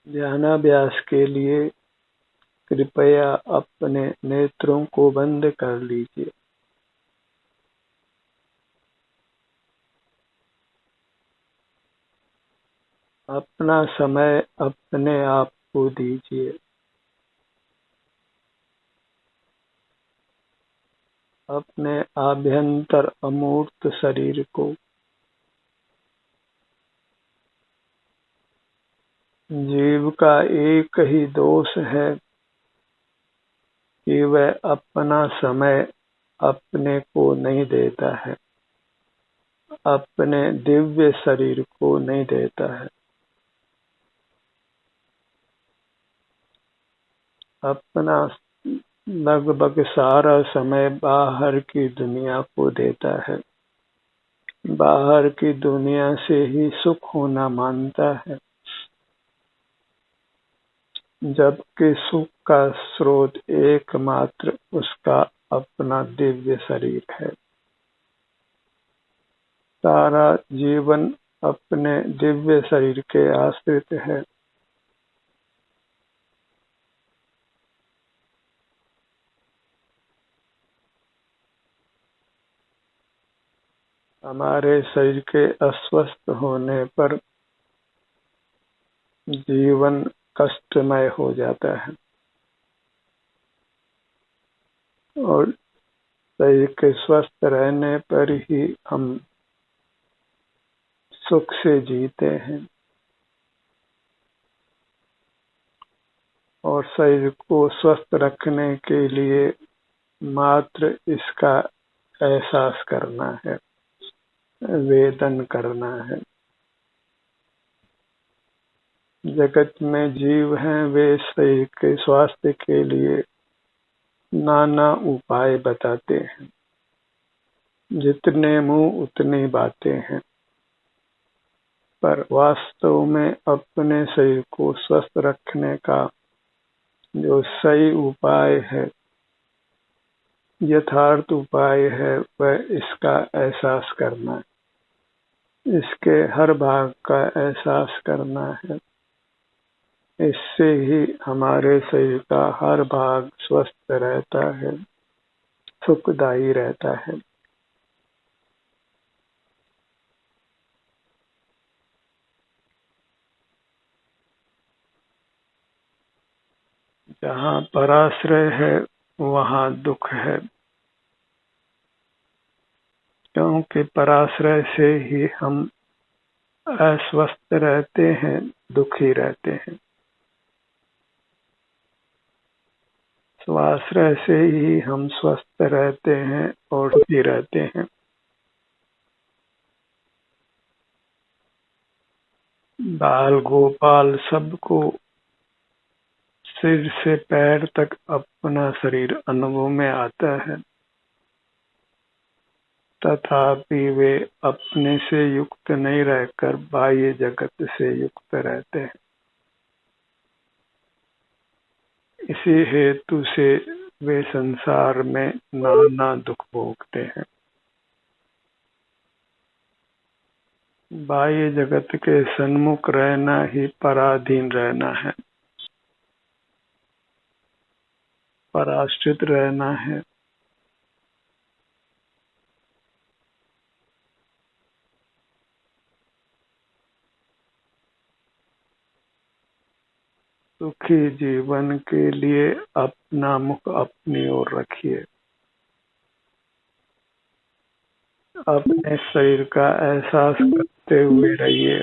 ध्यानाभ्यास के लिए कृपया अपने नेत्रों को बंद कर लीजिए। अपना समय अपने आप को दीजिए। अपने आभ्यंतर अमूर्त शरीर को, जीव का एक ही दोष है कि वह अपना समय अपने को नहीं देता है, अपने दिव्य शरीर को नहीं देता है। अपना लगभग सारा समय बाहर की दुनिया को देता है, बाहर की दुनिया से ही सुख होना मानता है, जबकि सुख का स्रोत एकमात्र उसका अपना दिव्य शरीर है। सारा जीवन अपने दिव्य शरीर के आश्रित है। हमारे शरीर के अस्वस्थ होने पर जीवन कष्टमय हो जाता है और शरीर के स्वस्थ रहने पर ही हम सुख से जीते हैं और शरीर को स्वस्थ रखने के लिए मात्र इसका एहसास करना है, वेदन करना है। जगत में जीव हैं, वे शरीर के स्वास्थ्य के लिए नाना उपाय बताते हैं। जितने मुंह उतनी बातें हैं, पर वास्तव में अपने शरीर को स्वस्थ रखने का जो सही उपाय है, यथार्थ उपाय है, वह इसका एहसास करना है, इसके हर भाग का एहसास करना है। इससे ही हमारे शरीर का हर भाग स्वस्थ रहता है, सुखदायी रहता है। जहाँ पराश्रय है वहाँ दुख है, क्योंकि पराश्रय से ही हम अस्वस्थ रहते हैं, दुखी रहते हैं। स्वाश्रय से ही हम स्वस्थ रहते हैं और सुखी रहते हैं। बाल गोपाल सबको सिर से पैर तक अपना शरीर अनुभव में आता है, तथापि वे अपने से युक्त नहीं रहकर बाह्य जगत से युक्त रहते हैं। इसी हेतु से वे संसार में नाना दुख भोगते हैं। बाह्य जगत के सन्मुख रहना ही पराधीन रहना है, पराश्रित रहना है। सुखी जीवन के लिए अपना मुख अपनी ओर रखिए, अपने शरीर का एहसास करते हुए रहिए।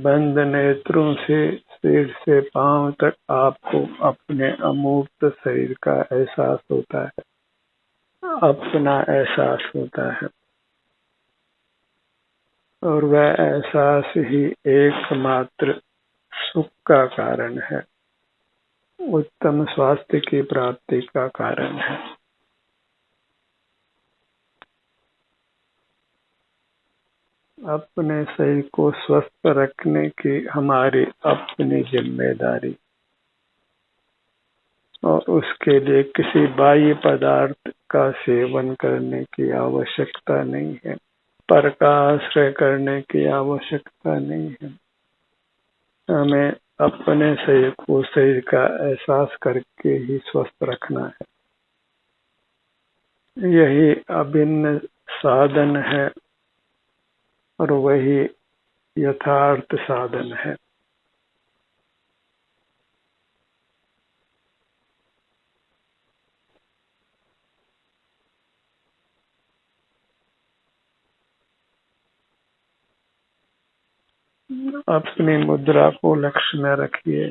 बंद नेत्रों से सिर से पांव तक आपको अपने अमूर्त शरीर का एहसास होता है, अपना एहसास होता है, और वह एहसास ही एकमात्र सुख का कारण है, उत्तम स्वास्थ्य की प्राप्ति का कारण है। अपने शरीर को स्वस्थ रखने की हमारी अपनी जिम्मेदारी। और उसके लिए किसी बाह्य पदार्थ का सेवन करने की आवश्यकता नहीं है, पर का आश्रय करने की आवश्यकता नहीं है। हमें अपने शरीर को शरीर का एहसास करके ही स्वस्थ रखना है। यही अभिन्न साधन है और वही यथार्थ साधन है। अपनी मुद्रा को लक्ष्य में रखिए।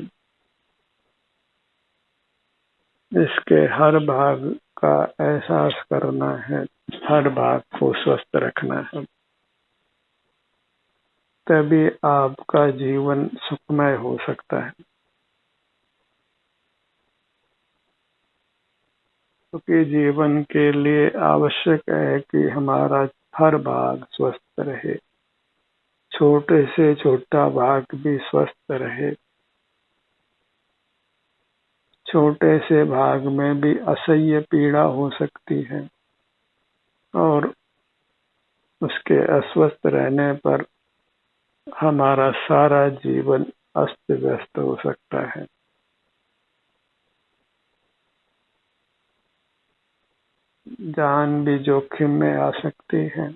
इसके हर भाग का एहसास करना है, हर भाग को स्वस्थ रखना है, तभी आपका जीवन सुखमय हो सकता है। क्योंकि जीवन के लिए आवश्यक है कि हमारा हर भाग स्वस्थ रहे, छोटे से छोटा भाग भी स्वस्थ रहे। छोटे से भाग में भी असह्य पीड़ा हो सकती है और उसके अस्वस्थ रहने पर हमारा सारा जीवन अस्त व्यस्त हो सकता है। जान भी जोखिम में आ सकती है।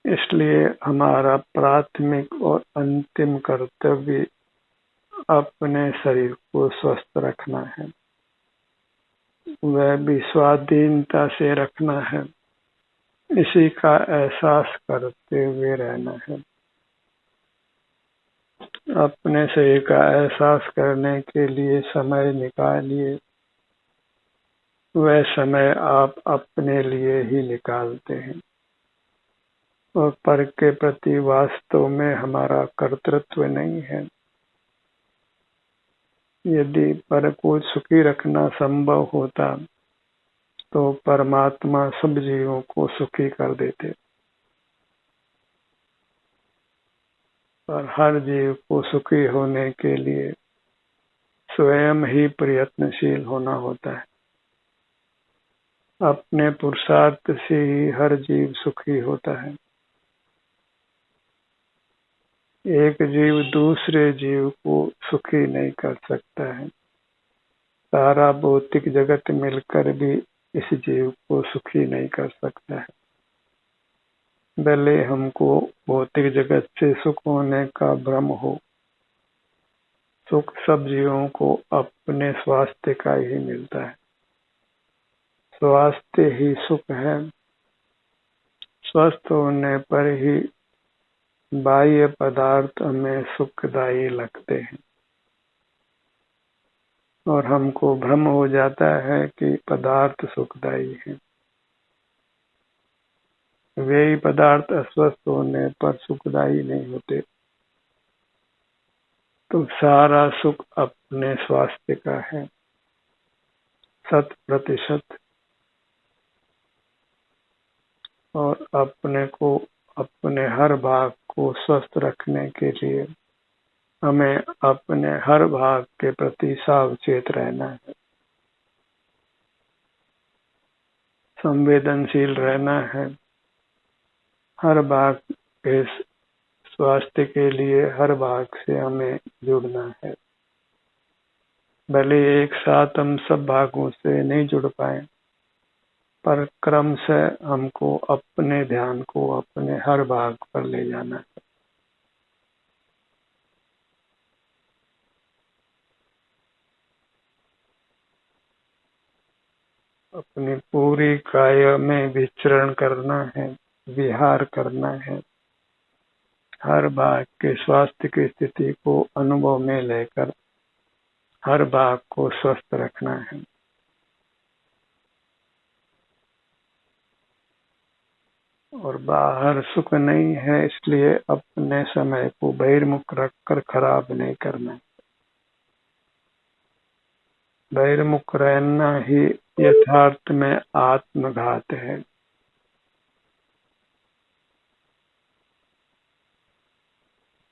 इसलिए हमारा प्राथमिक और अंतिम कर्तव्य अपने शरीर को स्वस्थ रखना है, वह भी स्वाधीनता से रखना है। इसी का एहसास करते हुए रहना है। अपने शरीर का एहसास करने के लिए समय निकालिए। वह समय आप अपने लिए ही निकालते हैं और पर के प्रति वास्तव में हमारा कर्तृत्व नहीं है। यदि पर को सुखी रखना संभव होता तो परमात्मा सब जीवों को सुखी कर देते, पर हर जीव को सुखी होने के लिए स्वयं ही प्रयत्नशील होना होता है। अपने पुरुषार्थ से ही हर जीव सुखी होता है। एक जीव दूसरे जीव को सुखी नहीं कर सकता है। सारा भौतिक जगत मिलकर भी इस जीव को सुखी नहीं कर सकता है। भले हमको भौतिक जगत से सुख होने का भ्रम हो, सुख सब जीवों को अपने स्वास्थ्य का ही मिलता है। स्वास्थ्य ही सुख है। स्वस्थ होने पर ही बाह्य पदार्थ हमें सुखदायी लगते हैं और हमको भ्रम हो जाता है कि पदार्थ सुखदायी है। वे पदार्थ अस्वस्थ होने पर सुखदायी नहीं होते। तो सारा सुख अपने स्वास्थ्य का है, 100%। और अपने को, अपने हर भाग को स्वस्थ रखने के लिए हमें अपने हर भाग के प्रति सावचेत रहना है, संवेदनशील रहना है। हर भाग के स्वास्थ्य के लिए हर भाग से हमें जुड़ना है। भले एक साथ हम सब भागों से नहीं जुड़ पाए, पर क्रम से हमको अपने ध्यान को अपने हर भाग पर ले जाना है। अपनी पूरी काया में विचरण करना है, विहार करना है। हर भाग के स्वास्थ्य की स्थिति को अनुभव में लेकर हर भाग को स्वस्थ रखना है। और बाहर सुख नहीं है, इसलिए अपने समय को बहिर्मुख रखकर खराब नहीं करना। बहिर्मुख रहना ही यथार्थ में आत्मघात है।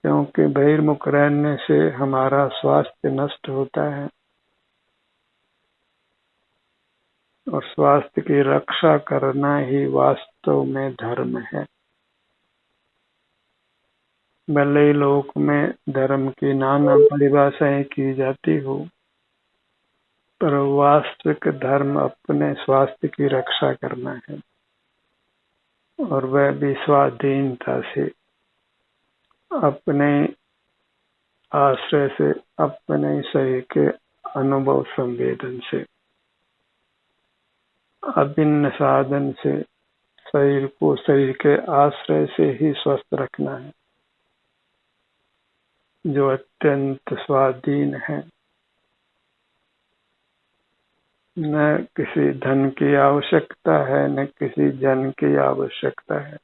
क्योंकि बहिर्मुख रहने से हमारा स्वास्थ्य नष्ट होता है और स्वास्थ्य की रक्षा करना ही वास्तव में धर्म है। भले ही लोक में धर्म की नाना परिभाषाएं की जाती हो, पर वास्तविक धर्म अपने स्वास्थ्य की रक्षा करना है, और वह भी स्वाधीनता से, अपने आश्रय से, अपने शरीर के अनुभव संवेदन से, अभिन्न साधन से, शरीर को शरीर के आश्रय से ही स्वस्थ रखना है, जो अत्यंत स्वाधीन है। न किसी धन की आवश्यकता है, न किसी जन की आवश्यकता है।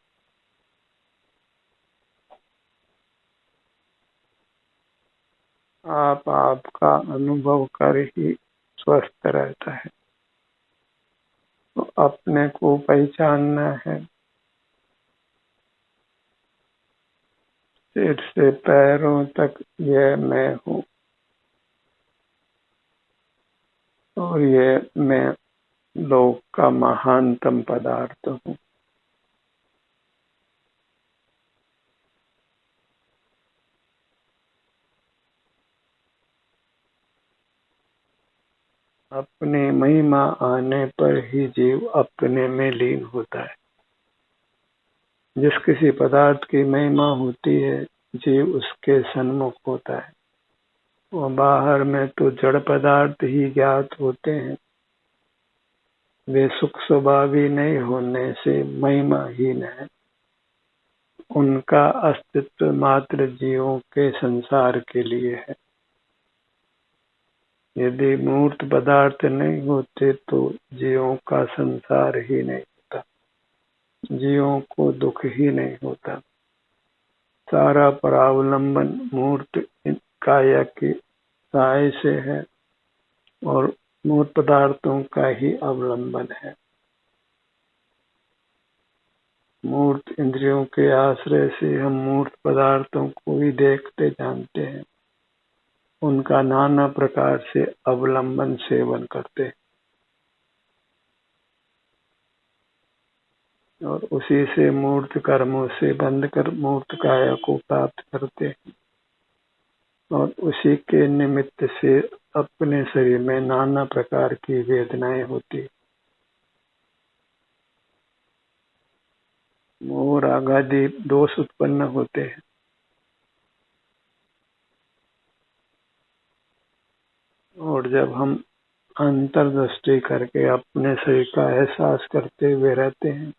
आपका अनुभव कर ही स्वस्थ रहता है। तो अपने को पहचानना है। सिर से पैरों तक यह मैं हूँ, और यह मैं लोक का महानतम पदार्थ हूँ। अपनी महिमा आने पर ही जीव अपने में लीन होता है। जिस किसी पदार्थ की महिमा होती है, जीव उसके सन्मुख होता है। और बाहर में तो जड़ पदार्थ ही ज्ञात होते हैं। वे सुख स्वभावी नहीं होने से महिमाहीन है। उनका अस्तित्व मात्र जीवों के संसार के लिए है। यदि मूर्त पदार्थ नहीं होते तो जीवों का संसार ही नहीं होता, जीवों को दुख ही नहीं होता। सारा परावलंबन मूर्त काया की सहाय से है, और मूर्त पदार्थों का ही अवलंबन है। मूर्त इंद्रियों के आश्रय से हम मूर्त पदार्थों को ही देखते जानते हैं, उनका नाना प्रकार से अवलंबन सेवन करते हैं, और उसी से मूर्त कर्मों से बंध कर मूर्त काया को प्राप्त करते हैं, और उसी के निमित्त से अपने शरीर में नाना प्रकार की वेदनाएं होती। मोह राग आदि दोष उत्पन्न होते हैं। और जब हम अंतर्दृष्टि करके अपने शरीर का एहसास करते हुए रहते हैं,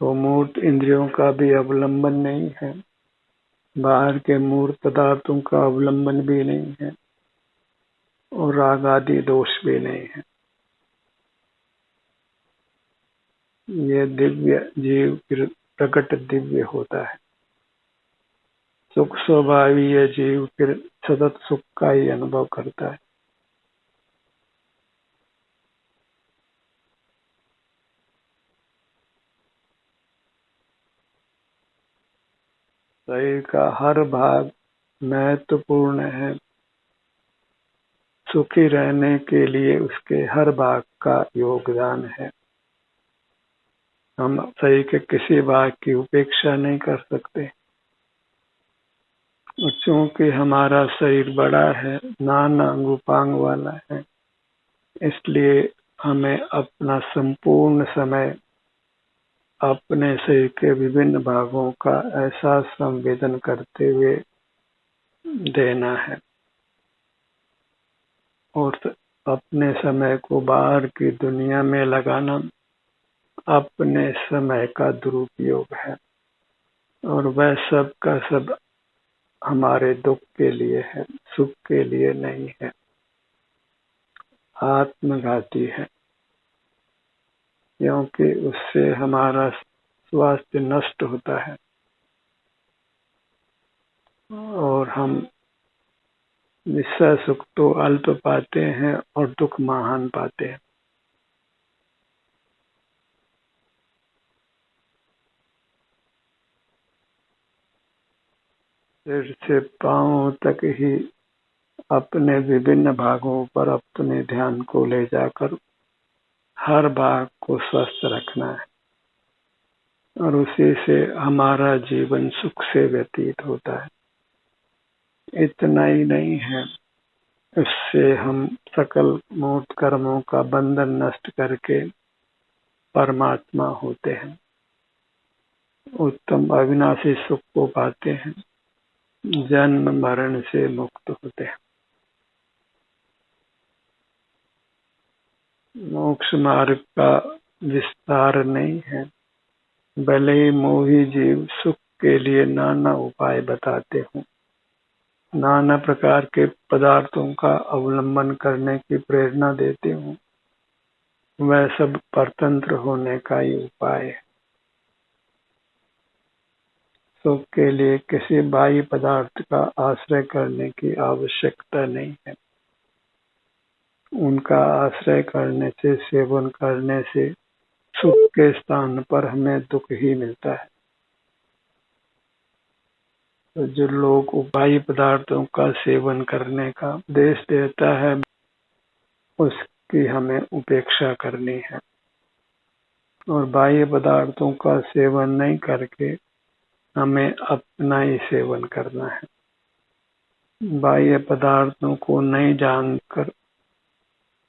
तो मूर्त इंद्रियों का भी अवलंबन नहीं है, बाहर के मूर्त पदार्थों का अवलंबन भी नहीं है, और राग आदि दोष भी नहीं है। ये दिव्य जीव फिर प्रकट दिव्य होता है। सुख स्वभावी यह जीव फिर सतत सुख का ही अनुभव करता है। शरीर का हर भाग महत्वपूर्ण है। सुखी रहने के लिए उसके हर भाग का योगदान है। हम शरीर के किसी भाग की उपेक्षा नहीं कर सकते। चूंकि हमारा शरीर बड़ा है, नाना अंग उपांग वाला है, इसलिए हमें अपना संपूर्ण समय अपने शरीर के विभिन्न भागों का एहसास संवेदन करते हुए देना है, और अपने समय को बाहर की दुनिया में लगाना अपने समय का दुरुपयोग है, और वह सब का सब हमारे दुख के लिए है, सुख के लिए नहीं है, आत्मघाती है। क्योंकि उससे हमारा स्वास्थ्य नष्ट होता है, और हम निश्चय सुख तो अल्प पाते हैं और दुख महान पाते हैं। सिर से पांव तक ही अपने विभिन्न भागों पर अपने ध्यान को ले जाकर हर भाग को स्वस्थ रखना है और उसी से हमारा जीवन सुख से व्यतीत होता है। इतना ही नहीं है, इससे हम सकल मूर्त कर्मों का बंधन नष्ट करके परमात्मा होते हैं, उत्तम अविनाशी सुख को पाते हैं, जन्म मरण से मुक्त होते हैं। मोक्ष मार्ग का विस्तार नहीं है, भले ही मोही जीव सुख के लिए नाना उपाय बताते हों, नाना प्रकार के पदार्थों का अवलंबन करने की प्रेरणा देते हों, वह सब परतंत्र होने का ही उपाय है। सुख के लिए किसी बाह्य पदार्थ का आश्रय करने की आवश्यकता नहीं है। उनका आश्रय करने से, सेवन करने से सुख के स्थान पर हमें दुख ही मिलता है। तो जो लोग बाह्य पदार्थों का सेवन करने का उपदेश देता है, उसकी हमें उपेक्षा करनी है और बाह्य पदार्थों का सेवन नहीं करके हमें अपना ही सेवन करना है। बाह्य पदार्थों को नहीं जानकर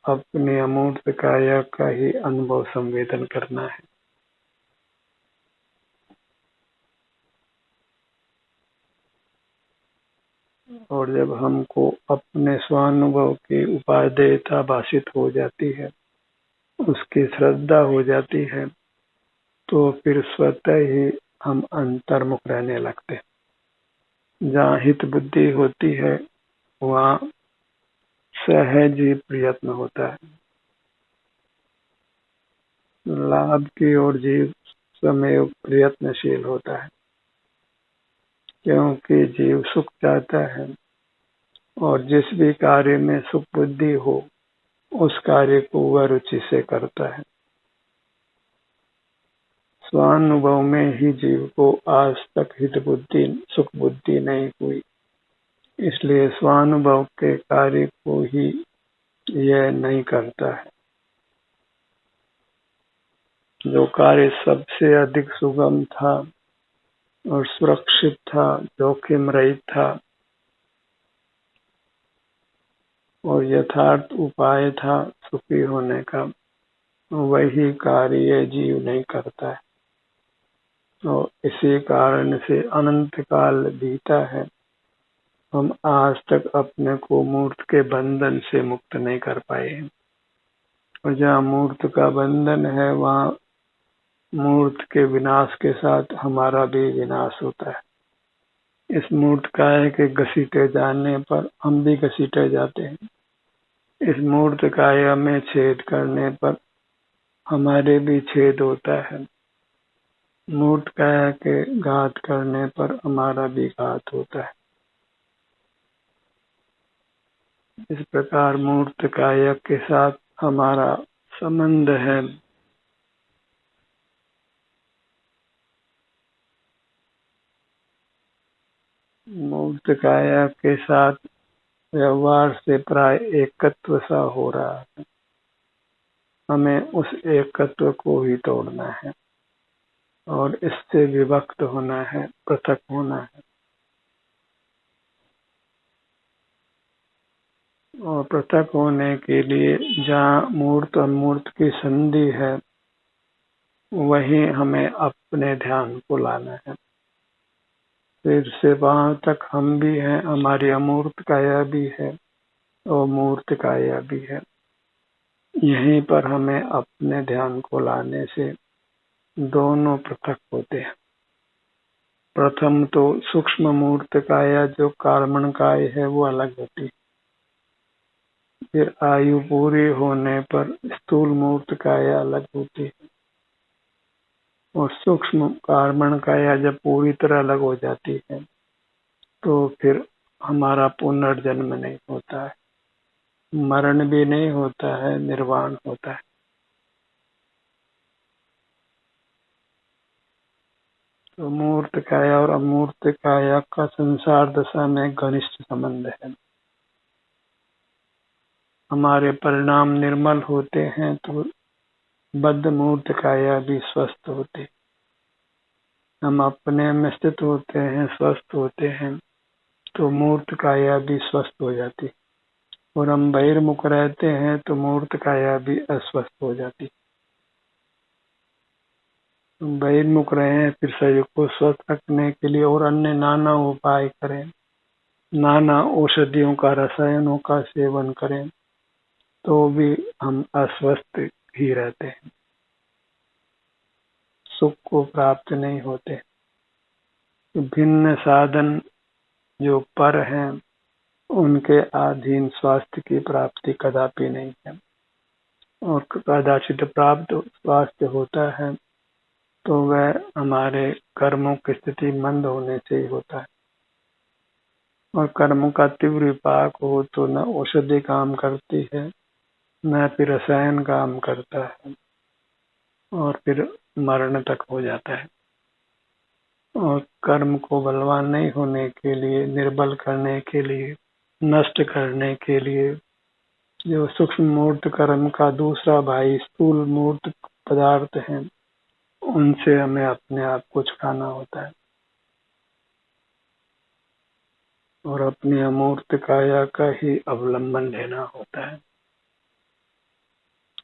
अपने अमूर्त काया का ही अनुभव संवेदन करना है। और जब हमको अपने स्वानुभव की उपादेयता भाषित हो जाती है, उसकी श्रद्धा हो जाती है, तो फिर स्वतः ही हम अंतर्मुख रहने लगते हैं। जहाँ हित बुद्धि होती है, वहाँ सहज ही प्रयत्न होता है। लाभ की ओर जीव स्वयं प्रयत्नशील होता है, क्योंकि जीव सुख चाहता है और जिस भी कार्य में सुख बुद्धि हो, उस कार्य को वह रुचि से करता है। स्वानुभव में ही जीव को आज तक हित बुद्धि, सुख बुद्धि नहीं हुई, इसलिए स्वानुभव के कार्य को ही यह नहीं करता है। जो कार्य सबसे अधिक सुगम था और सुरक्षित था, जोखिम रहित था और यथार्थ उपाय था सुखी होने का, वही कार्य जीव नहीं करता है। और इसी कारण से अनंत काल बीता है, हम आज तक अपने को मूर्त के बंधन से मुक्त नहीं कर पाए हैं। और जहाँ मूर्त का बंधन है, वहाँ मूर्त के विनाश के साथ हमारा भी विनाश होता है। इस मूर्त काया के घसीटे जाने पर हम भी घसीटे जाते हैं। इस मूर्त काया में छेद करने पर हमारे भी छेद होता है। मूर्त काया के घात करने पर हमारा भी घात होता है। इस प्रकार मूर्त काया के साथ हमारा संबंध है। मूर्त काया के साथ व्यवहार से प्राय एकत्व सा हो रहा है। हमें उस एकत्व को ही तोड़ना है और इससे विभक्त होना है, पृथक होना है। और पृथक होने के लिए जहाँ मूर्त और मूर्त की संधि है, वहीं हमें अपने ध्यान को लाना है। फिर से वहां तक हम भी हैं, हमारी अमूर्त काया भी है और मूर्त काया भी है। यहीं पर हमें अपने ध्यान को लाने से दोनों पृथक होते हैं। प्रथम तो सूक्ष्म मूर्त काया जो कार्मण काय है, वो अलग होती है। फिर आयु पूरी होने पर स्थूल मूर्त काया अलग होती है और सूक्ष्म कार्मण काया जब पूरी तरह अलग हो जाती है, तो फिर हमारा पुनर्जन्म नहीं होता है, मरण भी नहीं होता है, निर्वाण होता है। तो मूर्त काया और अमूर्त काया का संसार दशा में घनिष्ठ संबंध है। हमारे परिणाम निर्मल होते हैं तो बद्ध मूर्त काया भी स्वस्थ होती। हम अपने में स्थित होते हैं, स्वस्थ होते हैं, तो मूर्त काया भी स्वस्थ हो जाती। और हम बहिर्मुख रहते हैं तो मूर्त काया भी अस्वस्थ हो जाती। बहिर्मुख रहे फिर शरीर को स्वस्थ रखने के लिए और अन्य नाना उपाय करें, नाना औषधियों का, रसायनों का सेवन करें, तो भी हम अस्वस्थ ही रहते हैं, सुख को प्राप्त नहीं होते। भिन्न साधन जो पर हैं उनके अधीन स्वास्थ्य की प्राप्ति कदापि नहीं है। और कदाचित प्राप्त स्वास्थ्य होता है तो वह हमारे कर्मों की स्थिति मंद होने से ही होता है। और कर्मों का तीव्र विपाक हो तो न औषधि काम करती है, न फिर रसायन काम करता है, और फिर मरण तक हो जाता है। और कर्म को बलवान नहीं होने के लिए, निर्बल करने के लिए, नष्ट करने के लिए जो सूक्ष्म मूर्त कर्म का दूसरा भाई स्थूल मूर्त पदार्थ हैं, उनसे हमें अपने आप को छुड़ाना होता है और अपनी अमूर्त काया का ही अवलंबन लेना होता है,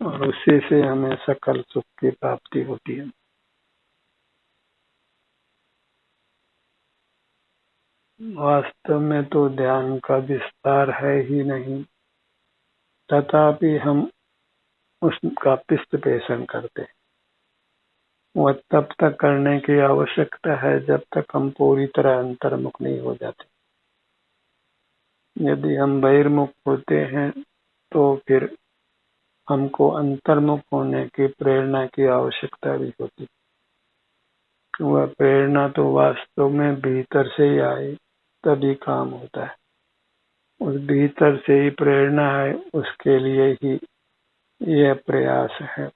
और उसी से हमें सकल सुख की प्राप्ति होती है। वास्तव में तो ध्यान का विस्तार है ही नहीं, तथापि हम उसका पिष्ट पेषण करते हैं। वह तब तक करने की आवश्यकता है जब तक हम पूरी तरह अंतर्मुख नहीं हो जाते। यदि हम बहिर्मुख होते हैं तो फिर हमको अंतर्मुख होने की प्रेरणा की आवश्यकता भी होती। वह प्रेरणा तो वास्तव में भीतर से ही आए तभी काम होता है। उस भीतर से ही प्रेरणा है, उसके लिए ही यह प्रयास है।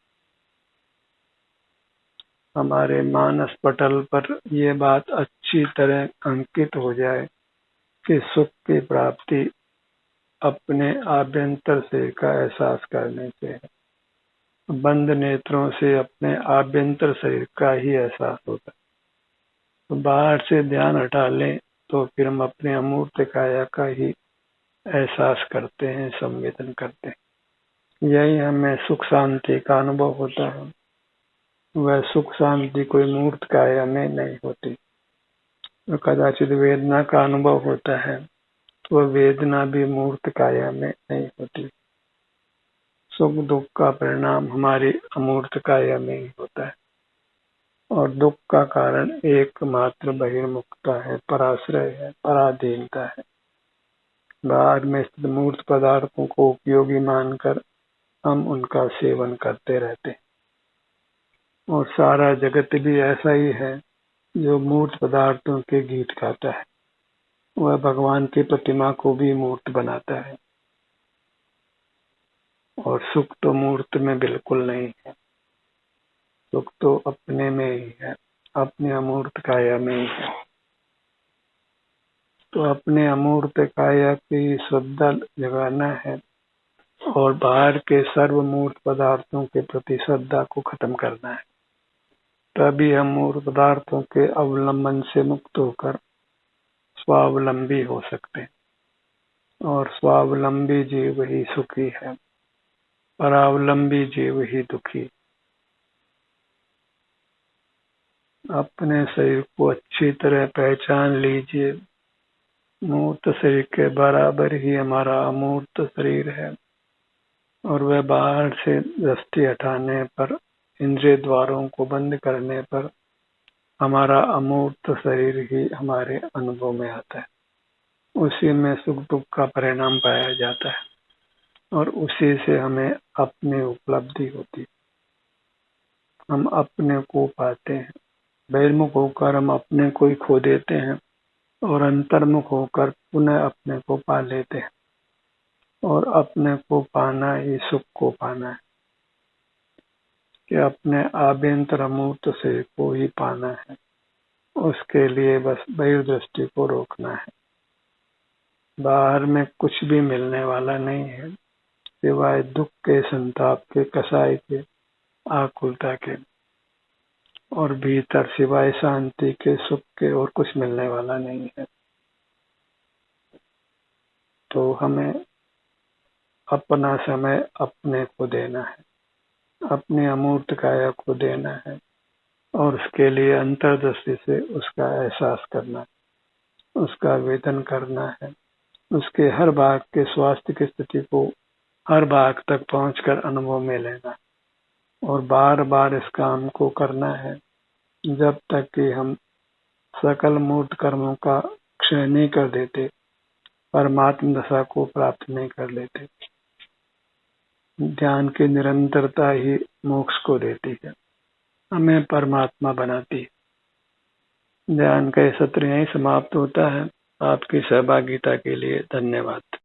हमारे मानस पटल पर यह बात अच्छी तरह अंकित हो जाए कि सुख की प्राप्ति अपने आभ्यंतर से का एहसास करने से है। बंद नेत्रों से अपने आभ्यंतर शरीर का ही एहसास होता है। तो बाहर से ध्यान हटा लें तो फिर हम अपने अमूर्त काया का ही एहसास करते हैं, संवेदन करते हैं। यही हमें सुख शांति का अनुभव होता है। वह सुख शांति कोई मूर्त काया में नहीं होती। तो कदाचित वेदना का अनुभव होता है तो वह वेदना भी मूर्त काया में नहीं होती। सुख दुख का परिणाम हमारी अमूर्त काया में ही होता है, और दुख का कारण एकमात्र बहिर्मुखता है, पराश्रय है, पराधीनता है। बाहर में स्थित मूर्त पदार्थों को उपयोगी मानकर हम उनका सेवन करते रहते हैं। और सारा जगत भी ऐसा ही है जो मूर्त पदार्थों के गीत गाता है। वह भगवान की प्रतिमा को भी मूर्त बनाता है, और सुख तो मूर्त में बिल्कुल नहीं है। सुख तो अपने में ही है, अपने अमूर्त काया में ही है। तो अपने अमूर्त काया की श्रद्धा जगाना है और बाहर के सर्वमूर्त पदार्थों के प्रति श्रद्धा को खत्म करना है। तभी हम मूर्त पदार्थों के अवलंबन से मुक्त होकर स्वावलंबी हो सकते हैं, और स्वावलंबी जीव ही सुखी है, परावलंबी जीव ही दुखी। अपने शरीर को अच्छी तरह पहचान लीजिए। मूर्त शरीर के बराबर ही हमारा अमूर्त शरीर है, और वह बाहर से दृष्टि हटाने पर, इंद्रिय द्वारों को बंद करने पर हमारा अमूर्त शरीर ही हमारे अनुभव में आता है। उसी में सुख दुख का परिणाम पाया जाता है, और उसी से हमें अपनी उपलब्धि होती है। हम अपने को पाते हैं। बहिर्मुख होकर हम अपने को ही खो देते हैं, और अंतर्मुख होकर पुनः अपने को पा लेते हैं। और अपने को पाना ही सुख को पाना है, कि अपने आभ्यंतर अमूर्त से को ही पाना है। उसके लिए बस बहिर्दृष्टि को रोकना है। बाहर में कुछ भी मिलने वाला नहीं है सिवाय दुख के, संताप के, कसाई के, आकुलता के, और भीतर सिवाय शांति के, सुख के और कुछ मिलने वाला नहीं है। तो हमें अपना समय अपने को देना है, अपनी अमूर्त काया को देना है, और उसके लिए अंतर्दृष्टि से उसका एहसास करना है, उसका वेदन करना है, उसके हर भाग के स्वास्थ्य की स्थिति को हर भाग तक पहुंचकर अनुभव में लेना, और बार बार इस काम को करना है जब तक कि हम सकल मूर्त कर्मों का क्षय नहीं कर देते, परमात्म दशा को प्राप्त नहीं कर लेते। ध्यान की निरंतरता ही मोक्ष को देती है, हमें परमात्मा बनाती है। ध्यान का ये सत्र यहीं समाप्त होता है। आपकी सहभागिता के लिए धन्यवाद।